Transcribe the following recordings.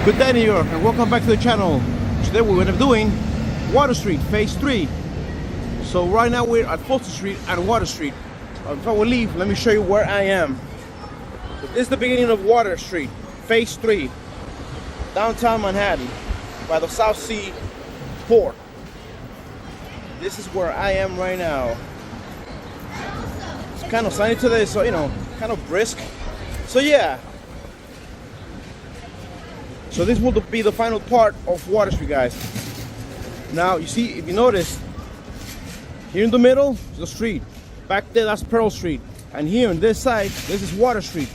Good day, New York, and welcome back to the channel. Today we're going to be doing Water Street, Phase 3. So right now we're at Fulton Street and Water Street. Before we leave, let me show you where I am. So this is the beginning of Water Street, Phase 3. Downtown Manhattan, by the South Sea Port. This is where I am right now. It's kind of sunny today, so kind of brisk. So yeah. So this will be the final part of Water Street, guys. Now, you see, if you notice, here in the middle is the street. Back there, that's Pearl Street. And here on this side, this is Water Street.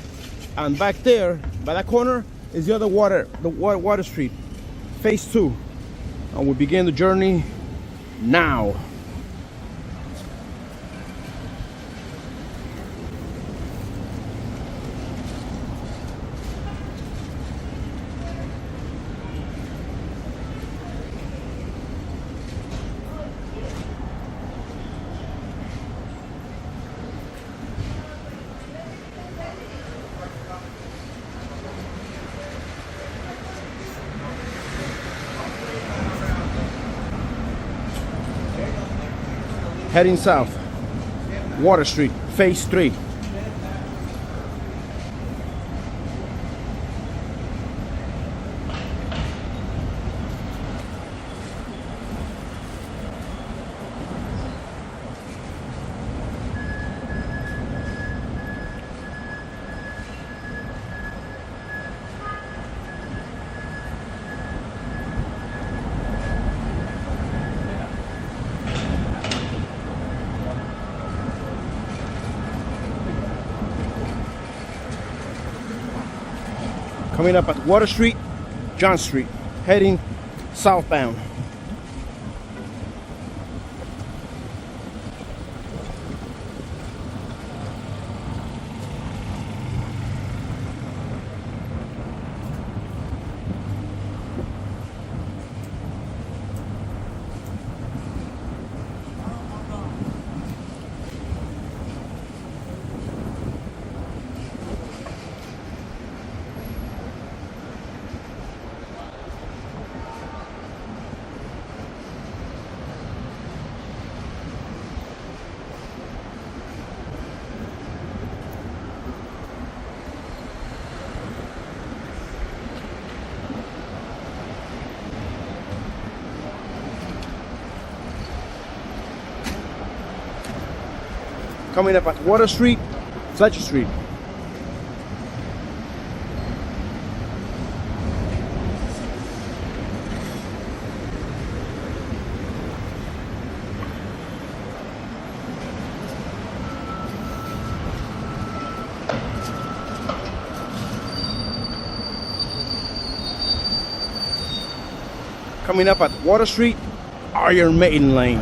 And back there, by that corner, is the other Water Street, Phase 2. And we begin the journey now. Heading south, Water Street, Phase 3. Coming up at Water Street, John Street, heading southbound. Coming up at Water Street, Fletcher Street. Coming up at Water Street, Iron Maiden Lane.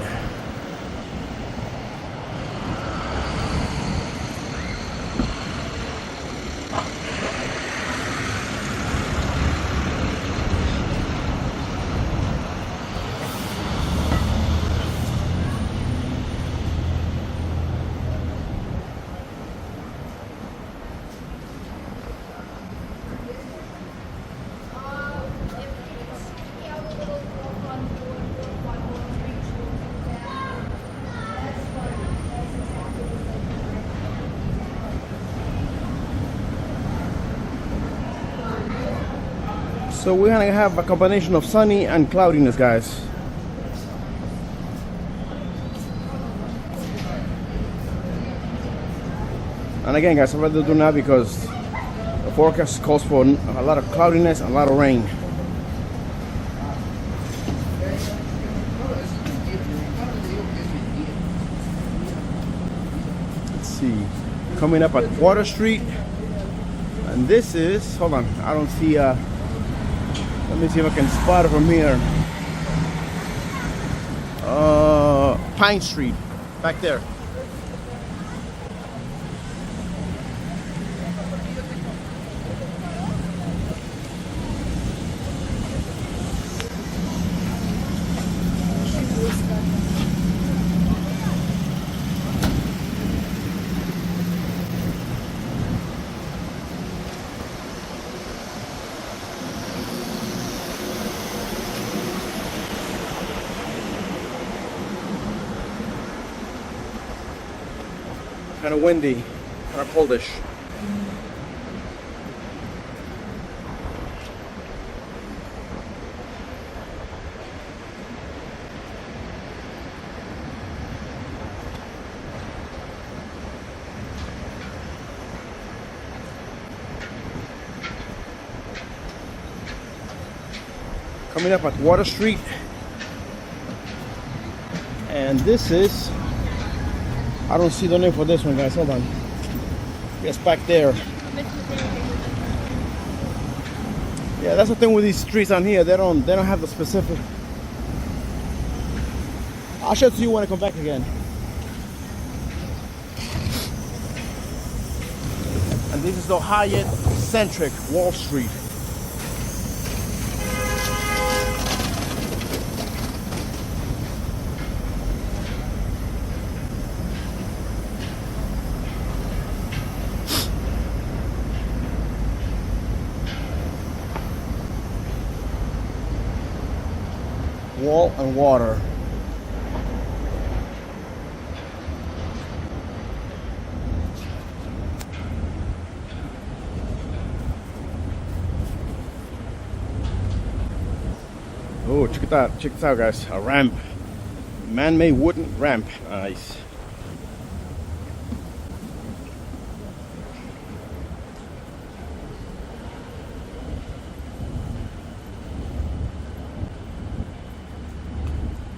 So we're gonna have a combination of sunny and cloudiness, guys. And again, guys, I'd rather do now because the forecast calls for a lot of cloudiness and a lot of rain. Let's see. Coming up at Water Street. And this is, hold on, I don't see let me see if I can spot it from here. Pine Street, back there. kind of windy, kind of coldish. Coming up at Water Street, and this is, I don't see the name for this one, guys. Hold on. Yes, back there. Yeah, that's the thing with these streets on here. They don't have the specific. I'll show it to you when I come back again. And this is the Hyatt centric Wall Street. Wall and water. Oh, check it out. Check this out, guys. A ramp. Man-made wooden ramp. Nice.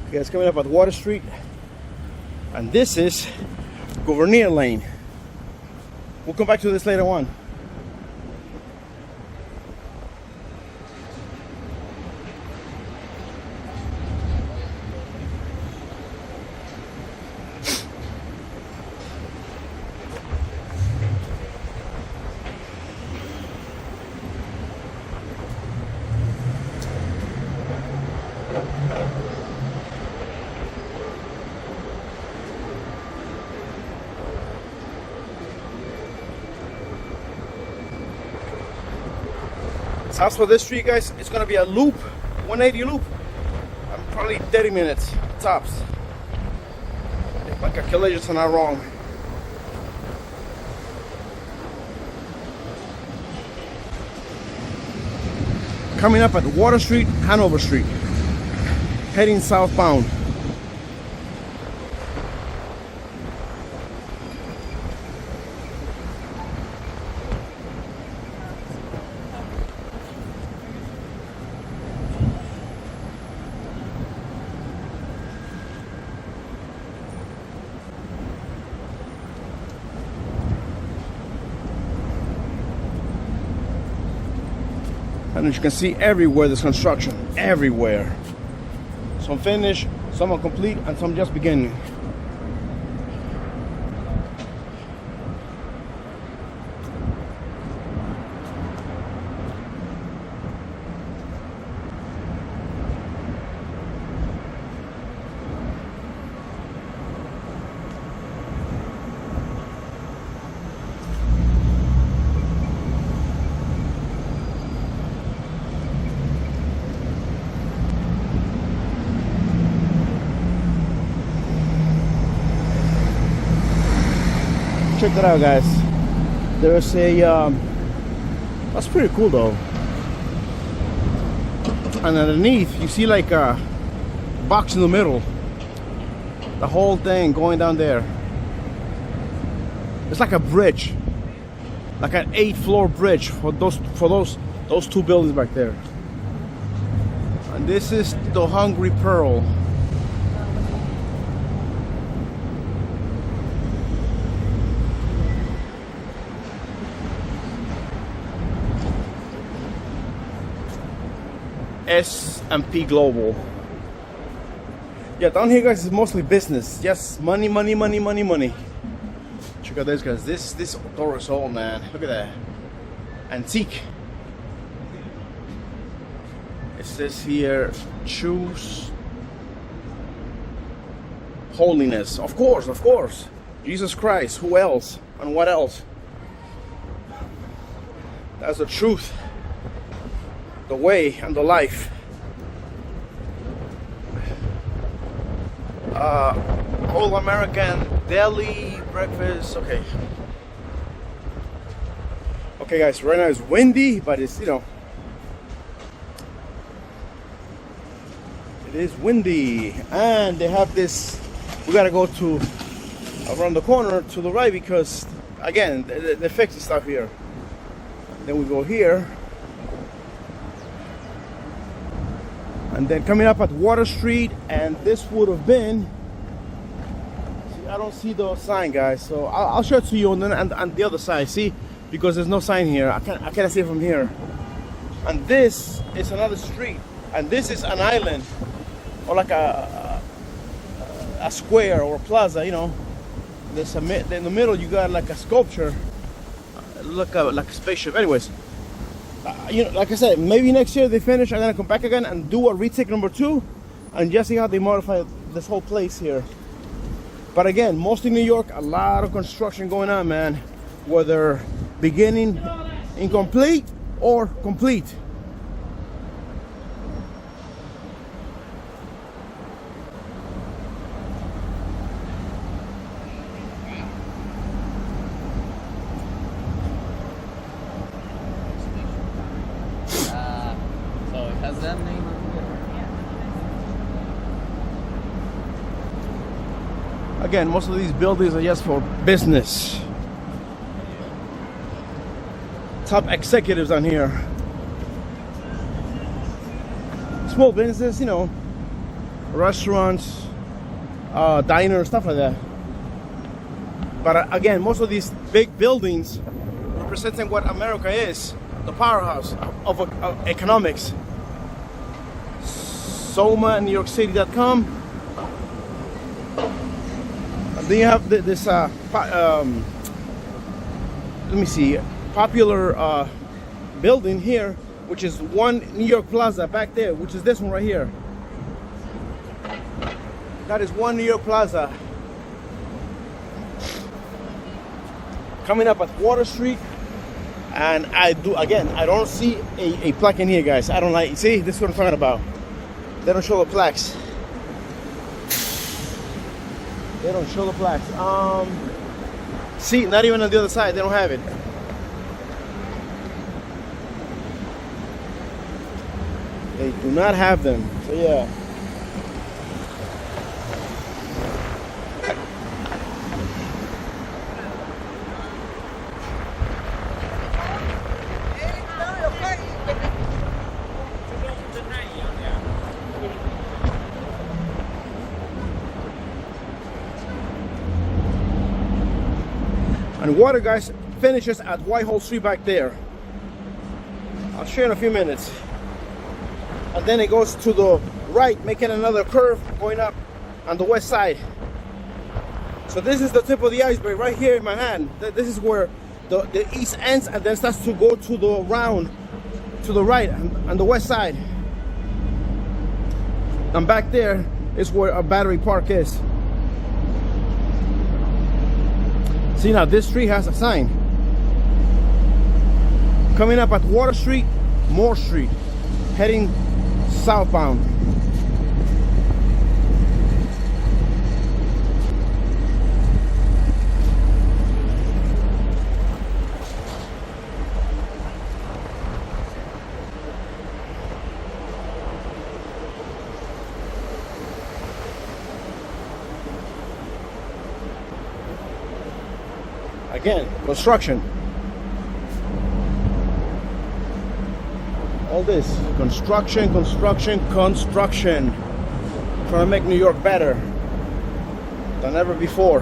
Okay, it's coming up at Water Street. And this is Gouverneur Lane. We'll come back to this later on. As for this street, guys, it's gonna be a loop, 180 loop. Probably 30 minutes tops, if my calculations are not wrong. Coming up at Water Street, Hanover Street, heading southbound. And as you can see, everywhere there's construction, everywhere. Some finished, some are complete, and some just beginning. Check that out, guys. There's a that's pretty cool though. And underneath you see like a box in the middle, the whole thing going down there. It's like a bridge, like an 8-floor bridge for those two buildings back there. And this is the Hungry Pearl. S&P Global. Yeah, down here, guys, is mostly business. Yes, money, money, money, money, money. Check out this, guys. This door is old, man. Look at that. Antique. It says here, choose holiness. Of course, of course. Jesus Christ. Who else? And what else? That's the truth, the way, and the life. All American Deli breakfast. Okay. Okay, guys. Right now it's windy, but it's, you know, it is windy, and they have this. We gotta go to around the corner to the right because, again, they fix the stuff here. Then we go here, and then coming up at Water Street, and this would have been. See, I don't see the sign, guys, so I'll show it to you on the other side. See, because there's no sign here. I can't see it from here. And this is another street, and this is an island, or like a square or a plaza, you know. There's in the middle you got like a sculpture, like a spaceship. Anyways, you know, like I said, maybe next year they finish. I'm gonna come back again and do a retake number 2, and just see how they modify this whole place here. But again, mostly New York, a lot of construction going on, man. Whether beginning, incomplete, or complete. Again, most of these buildings are just for business. Top executives on here. Small businesses, you know, restaurants, diners, stuff like that. But again, most of these big buildings representing what America is, the powerhouse of economics. Soma, NewYorkCity.com. Then you have this, let me see, popular building here, which is One New York Plaza back there, which is this one right here. That is One New York Plaza. Coming up at Water Street, and I don't see a plaque in here, guys. I don't like, see, this is what I'm talking about. They don't show the plaques. They don't show the plaques. See, not even on the other side, they don't have it. They do not have them. So yeah. And water, guys, finishes at Whitehall Street back there. I'll show you in a few minutes. And then it goes to the right, making another curve going up on the west side. So this is the tip of the iceberg right here in Manhattan. This is where the east ends, and then starts to go to the round to the right on the west side. And back there is where a Battery Park is. See, now this street has a sign. Coming up at Water Street, Moore Street, heading southbound. Again, construction. All this construction. Trying to make New York better than ever before.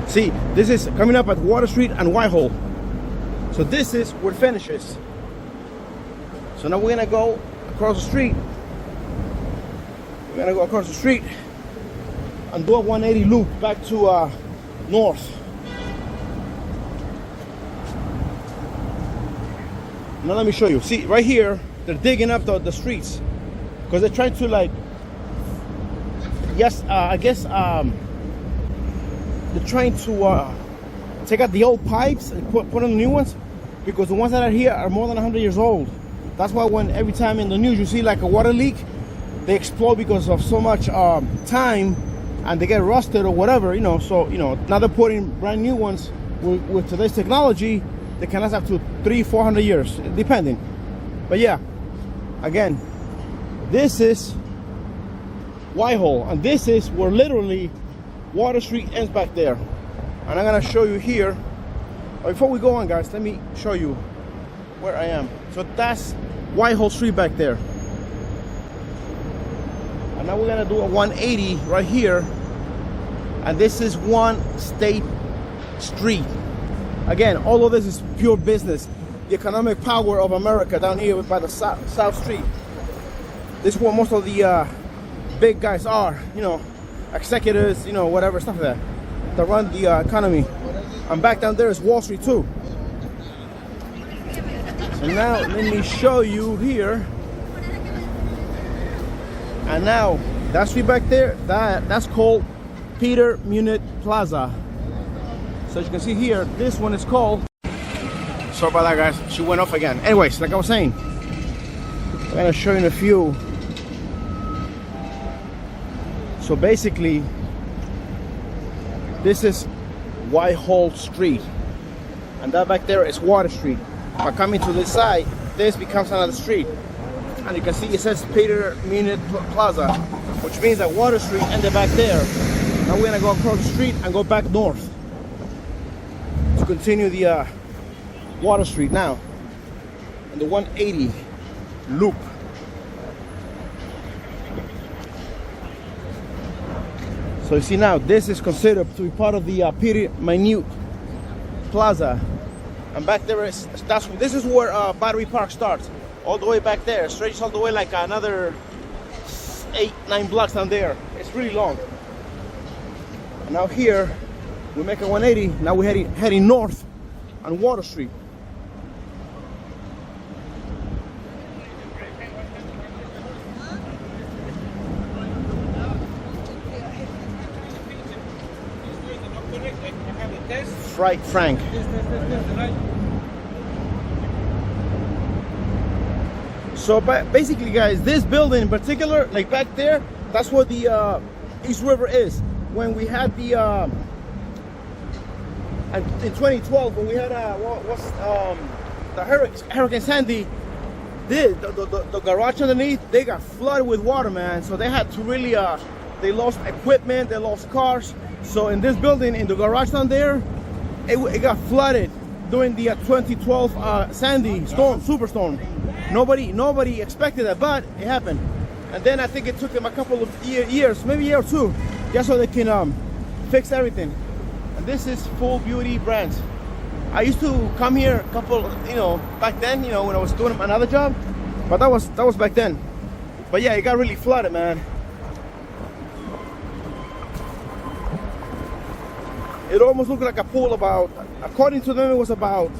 See, this is coming up at Water Street and Whitehall. So this is where it finishes. So now we're gonna go across the street. We're gonna go across the street and do a 180 loop back to north. Now let me show you. See, right here, they're digging up the streets because they're trying to, like, yes, I guess they're trying to take out the old pipes and put in new ones, because the ones that are here are more than 100 years old. That's why when every time in the news you see like a water leak, they explode because of so much time, and they get rusted or whatever, you know. So, you know, now they're putting brand new ones with today's technology. They can last up to 300-400 years, depending. But yeah, again, this is Whitehall, and this is where literally Water Street ends back there. And I'm gonna show you here. Before we go on, guys, let me show you where I am. So that's Whitehall Street back there. And now we're gonna do a 180 right here. And this is one State Street. Again, all of this is pure business. The economic power of America down here by the South Street. This is where most of the big guys are, you know, executives, you know, whatever, stuff like that run the economy. And back down there is Wall Street too. So now let me show you here. And now that street back there, that's called Peter Munit Plaza. So as you can see here, this one is called, sorry about that, guys, she went off again. Anyways, like I was saying, I'm gonna show you in a few. So basically, this is Whitehall Street, and that back there is Water Street. By coming to this side, this becomes another street, and you can see it says Peter Munit Plaza, which means that Water Street ended back there. Now we're gonna go across the street and go back north to continue the Water Street now, and the 180 loop. So you see now, this is considered to be part of the Peter Munit Plaza, and back there is this is where Battery Park starts, all the way back there, stretches all the way like another 8-9 blocks down there. It's really long. And now here we make a 180. Now we're heading north on Water Street. Fright Frank. So basically, guys, this building in particular, like back there, that's where the East River is. When we had the in 2012, when we had the Hurricane Sandy, the garage underneath, they got flooded with water, man. So they had to really they lost equipment, they lost cars. So in this building, in the garage down there, it got flooded during the 2012 Sandy storm, superstorm. Nobody expected that, but it happened. And then I think it took them a couple of years, maybe a year or two, just so they can fix everything. And this is Full Beauty Brands. I used to come here a couple, you know, back then, you know, when I was doing another job, but that was back then. But yeah, it got really flooded, man. It almost looked like a pool. About, according to them, it was about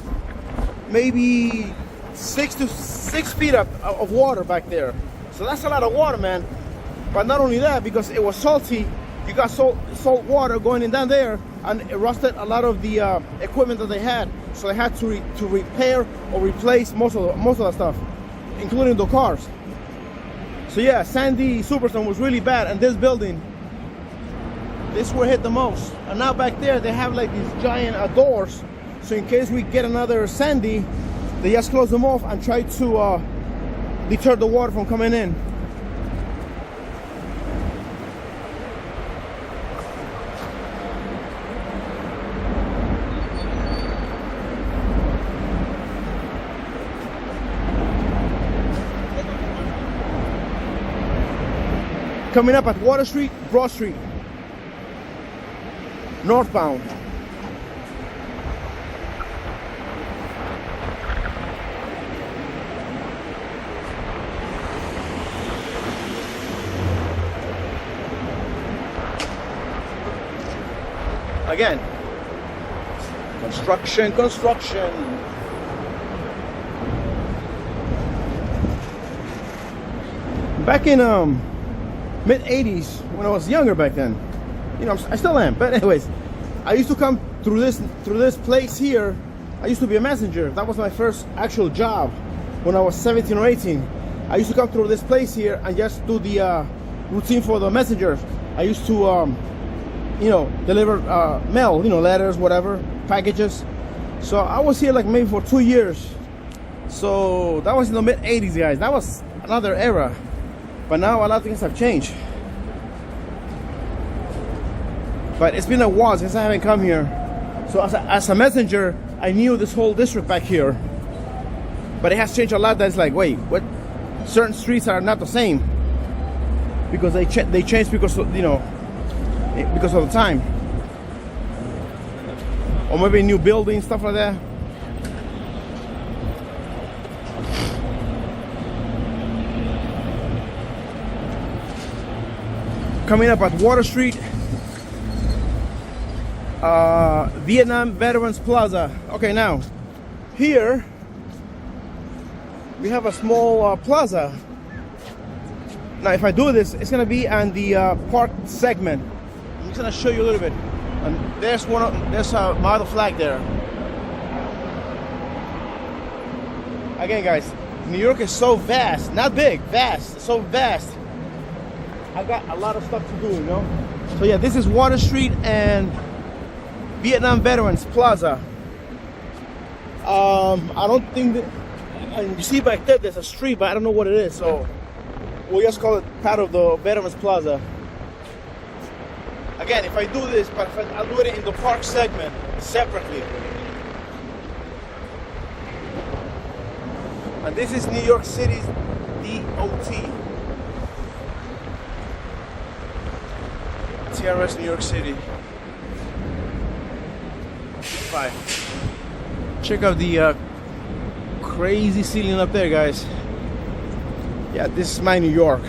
maybe 6 feet of water back there. So that's a lot of water, man. But not only that, because it was salty, you got salt water going in down there, and it rusted a lot of the equipment that they had. So they had to repair or replace most of that stuff, including the cars. So yeah, Sandy Superstorm was really bad, and this building, this were hit the most. And now back there, they have like these giant doors. So in case we get another Sandy, they just close them off and try to deter the water from coming in. Coming up at Water Street, Broad Street, northbound. Again, construction. Back in mid 80s, when I was younger back then, you know, I still am, but anyways, I used to come through this place here. I used to be a messenger. That was my first actual job when I was 17 or 18. I used to come through this place here and just do the routine for the messengers. I used to, deliver mail, letters, whatever, packages. So I was here like maybe for 2 years. So that was in the mid 80s, guys. That was another era. But now a lot of things have changed. But it's been a while since I haven't come here. So as a messenger, I knew this whole district back here. But it has changed a lot. That's like, wait, what? Certain streets are not the same because they changed because of, because of the time, or maybe new buildings, stuff like that. Coming up at Water Street, Vietnam Veterans Plaza. Okay, now here we have a small plaza. Now if I do this, it's gonna be on the park segment. I'm just gonna show you a little bit. And there's my other flag there. Again, guys, New York is so vast, not big, vast, so vast. I've got a lot of stuff to do, So yeah, this is Water Street and Vietnam Veterans Plaza. I don't think that, and you see back there, there's a street, but I don't know what it is, so we'll just call it part of the Veterans Plaza. Again, if I do this, but I'll do it in the park segment separately. And this is New York City's DOT. TRS New York City. 5. Check out the crazy ceiling up there, guys. Yeah, this is my New York.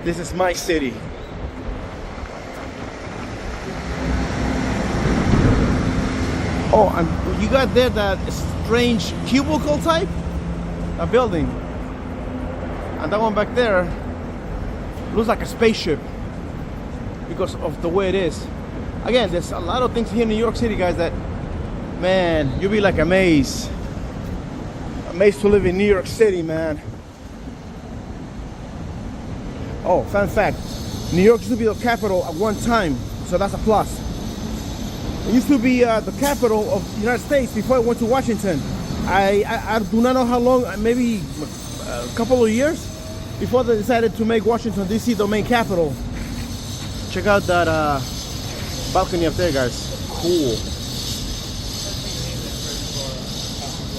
This is my city. Oh, and you got there that strange cubicle type, a building, and that one back there looks like a spaceship because of the way it is. Again, there's a lot of things here in New York City, guys, that, man, you'll be like amazed. Amazed to live in New York City, man. Oh, fun fact, New York used to be the capital at one time, so that's a plus. It used to be the capital of the United States before it went to Washington. I do not know how long, maybe a couple of years before they decided to make Washington DC the main capital. Check out that balcony up there, guys. Cool.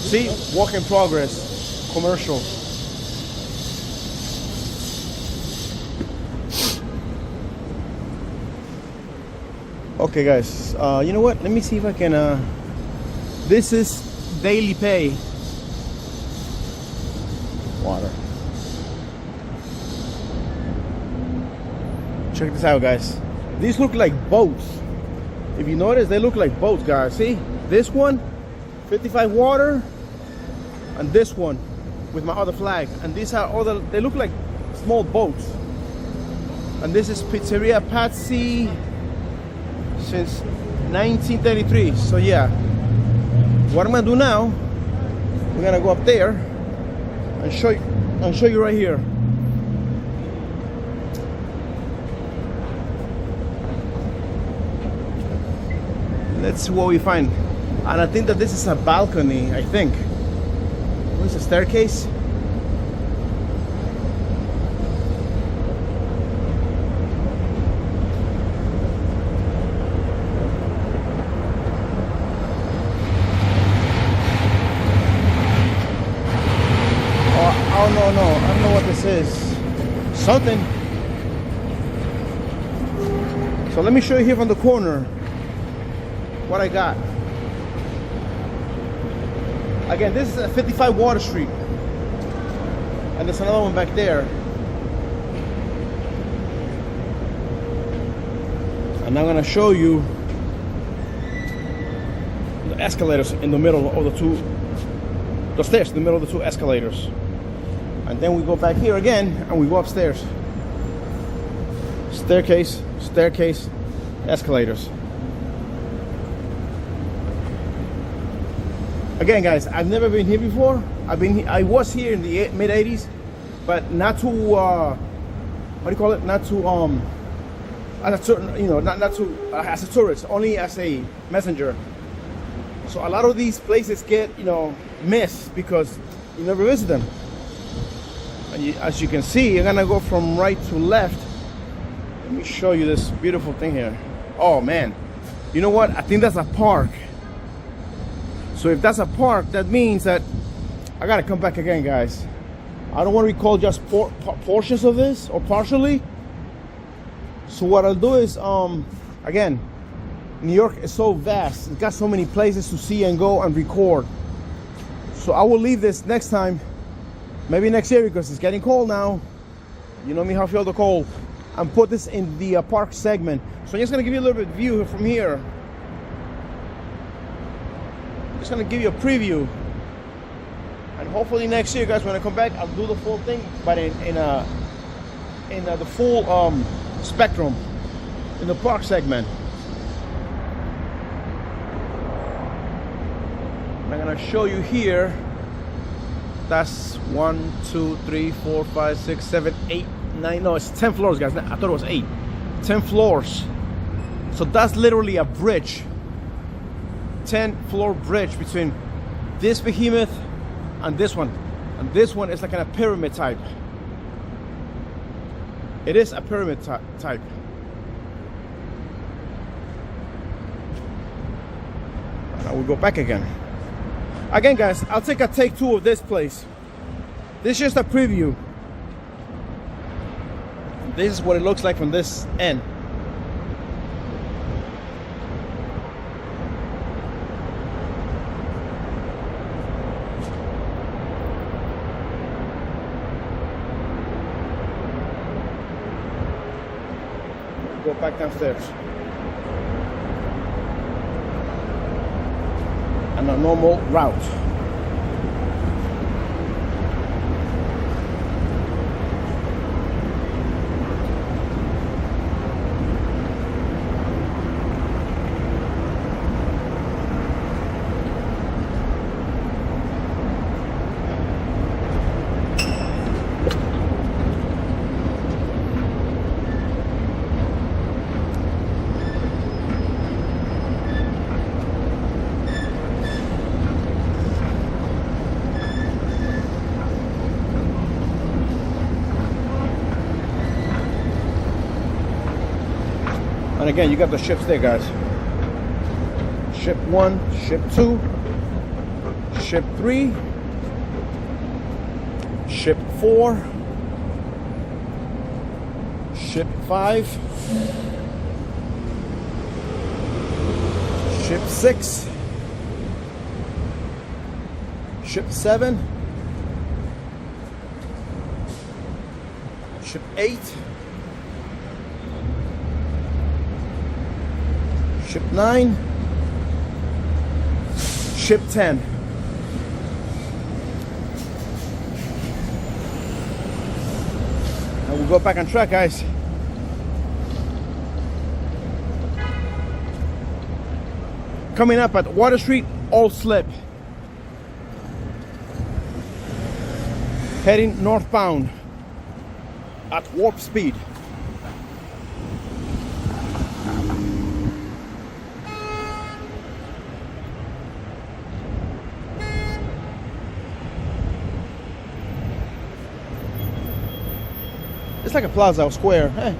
See, work in progress, commercial. Okay, guys, you know what? Let me see if I can, this is daily pay. Water. Check this out, guys. These look like boats. If you notice, they look like boats, guys. See? This one, 55 water, and this one with my other flag. And these are all they look like small boats. And this is Pizzeria Patsy since 1933. So yeah, what I'm gonna do now, we're gonna go up there and show you right here. Let's see what we find. And I think that this is a balcony, I think. Where's the staircase? No, I don't know what this is. Something. So let me show you here from the corner what I got. Again, this is a 55 Water Street, and there's another one back there. And I'm gonna show you the escalators in the middle of the stairs in the middle of the two escalators. And then we go back here again and we go upstairs. Staircase, staircase, escalators. Again, guys, I've never been here before. I was here in the mid 80s, but not to what do you call it? Not to as a certain, not to as a tourist, only as a messenger. So a lot of these places get missed because you never visit them. And as you can see, you're gonna go from right to left. Let me show you this beautiful thing here. Oh man, you know what? I think that's a park. So if that's a park, that means that I gotta come back again, guys. I don't want to recall just portions of this or partially. So what I'll do is, again, New York is so vast. It's got so many places to see and go and record. So I will leave this next time, maybe next year, because it's getting cold now. You know me, how I feel the cold. And put this in the park segment. So I'm just gonna give you a little bit of view from here. Just gonna give you a preview. And hopefully next year, guys, when I come back, I'll do the full thing, but in the full spectrum, in the park segment. I'm gonna show you here. That's 1, 2, 3, 4, 5, 6, 7, 8, 9. No, it's 10 floors, guys. I thought it was 8. 10 floors. So that's literally a bridge. 10-floor bridge between this behemoth and this one. And this one is like a pyramid type. It is a pyramid type. And I will go back again. Again, guys, I'll take a take 2 of this place. This is just a preview. This is what it looks like from this end. Go back downstairs. And a normal route. And again, you got the ships there, guys. Ship 1, ship 2, ship 3, ship 4, ship 5, ship 6, ship 7, ship 8, ship 9, ship 10. And we'll go back on track, guys. Coming up at Water Street, all slip. Heading northbound at warp speed. It's like a plaza or square.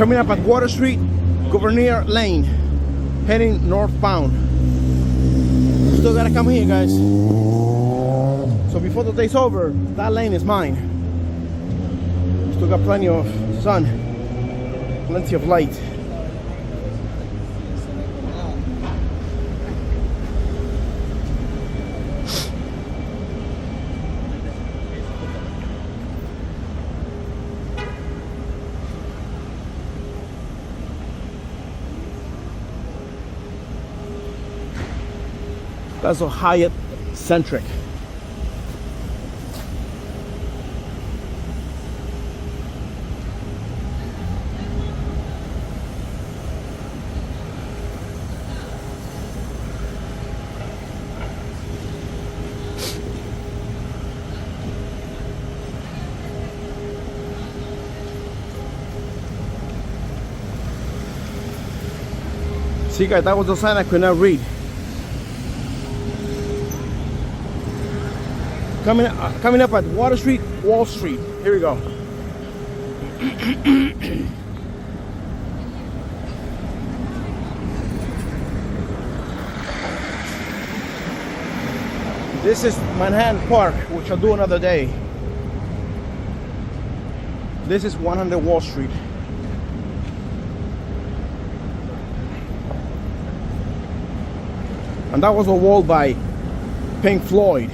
Coming up at Water Street, Gouverneur Lane, heading northbound. Still gotta come here, guys. So before the day's over, that lane is mine. Still got plenty of sun, plenty of light. That's a Hyatt Centric. See, guys, that was the sign I could not read. Coming up at Water Street, Wall Street. Here we go. This is Manhattan Park, which I'll do another day. This is 100 Wall Street. And that was a wall by Pink Floyd.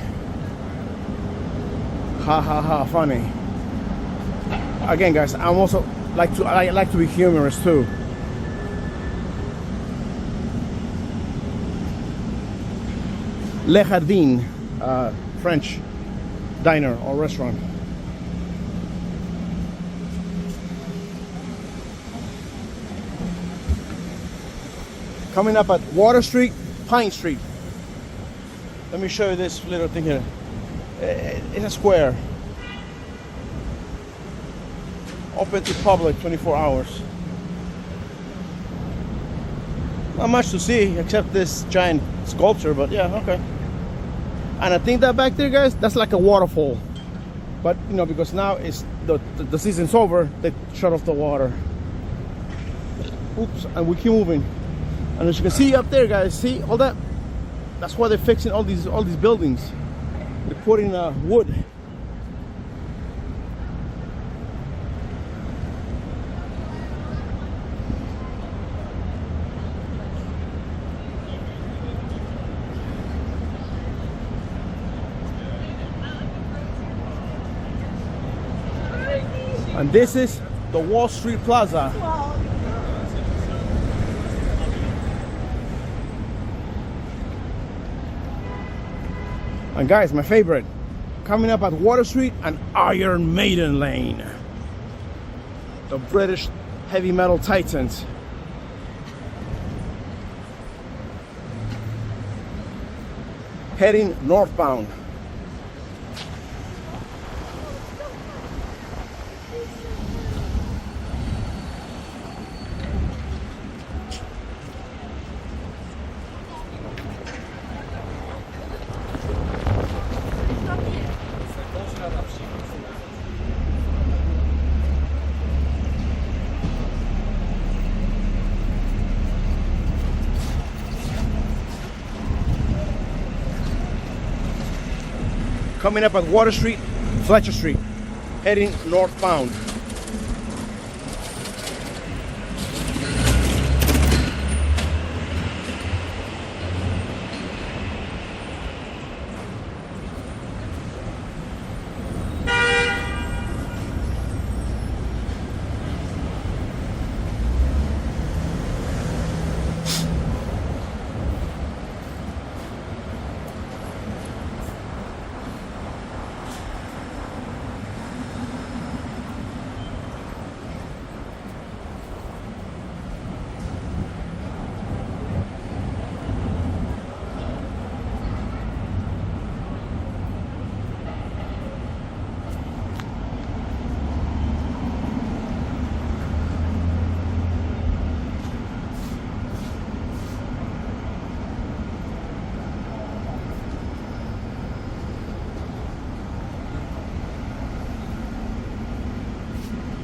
Ha ha ha, funny. Again, guys, I like to be humorous too. Le Jardin, French diner or restaurant. Coming up at Water Street, Pine Street. Let me show you this little thing here. It's a square. Open to public 24 hours. Not much to see except this giant sculpture, but yeah, okay. And I think that back there, guys, that's like a waterfall. But you know, because now it's the season's over, they shut off the water. Oops, and we keep moving. And as you can see up there, guys, see all that? That's why they're fixing all these buildings. They're putting wood. And this is the Wall Street Plaza. And guys, my favorite, coming up at Water Street and Iron Maiden Lane. The British heavy metal titans. Heading northbound. Coming up at Water Street, Fletcher Street, heading northbound.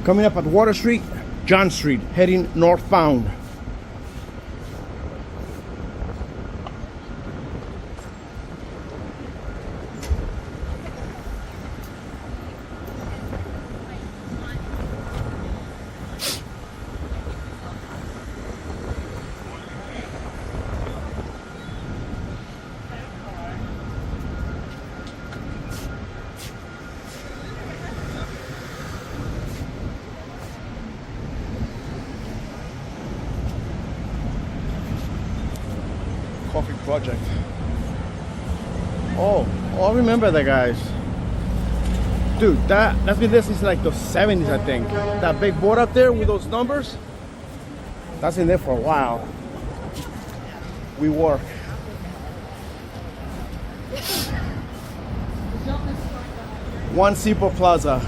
Coming up at Water Street, John Street, heading northbound. Coffee Project. Oh, I remember that, guys. Dude, that's been there since like the 70s, I think. That big board up there with those numbers, that's been there for a while. We work. One Seaport Plaza.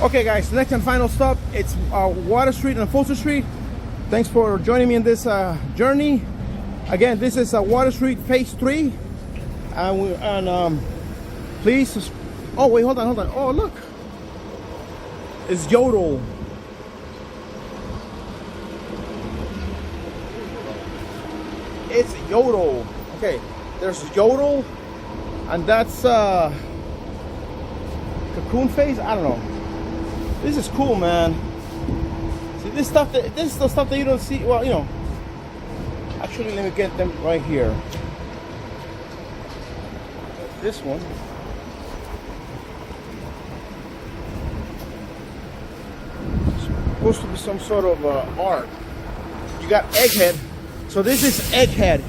Okay guys, next and final stop, it's Water Street and Fulton Street. Thanks for joining me in this journey. Again, this is Water Street Phase 3. Please, oh wait, hold on. Oh look, it's Yodel. It's Yodel. Okay, there's Yodel, and that's Cocoon Phase, I don't know. This is cool, man. See, this is the stuff that you don't see. Well, you know. Actually, let me get them right here. This one. It's supposed to be some sort of art. You got Egghead. So this is Egghead.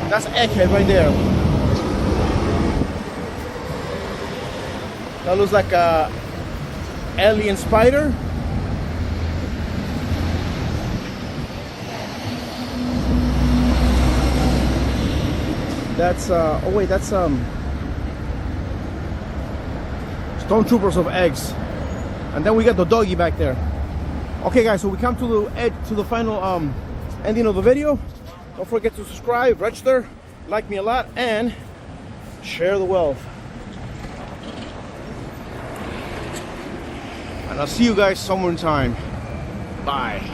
That's Egghead right there. That looks like a alien spider. That's oh wait, that's Stormtroopers of eggs. And then we got the doggy back there. Okay guys, so we come to the edge, to the final ending of the video. Don't forget to subscribe, register, like me a lot, and share the wealth. And I'll see you guys somewhere in time. Bye.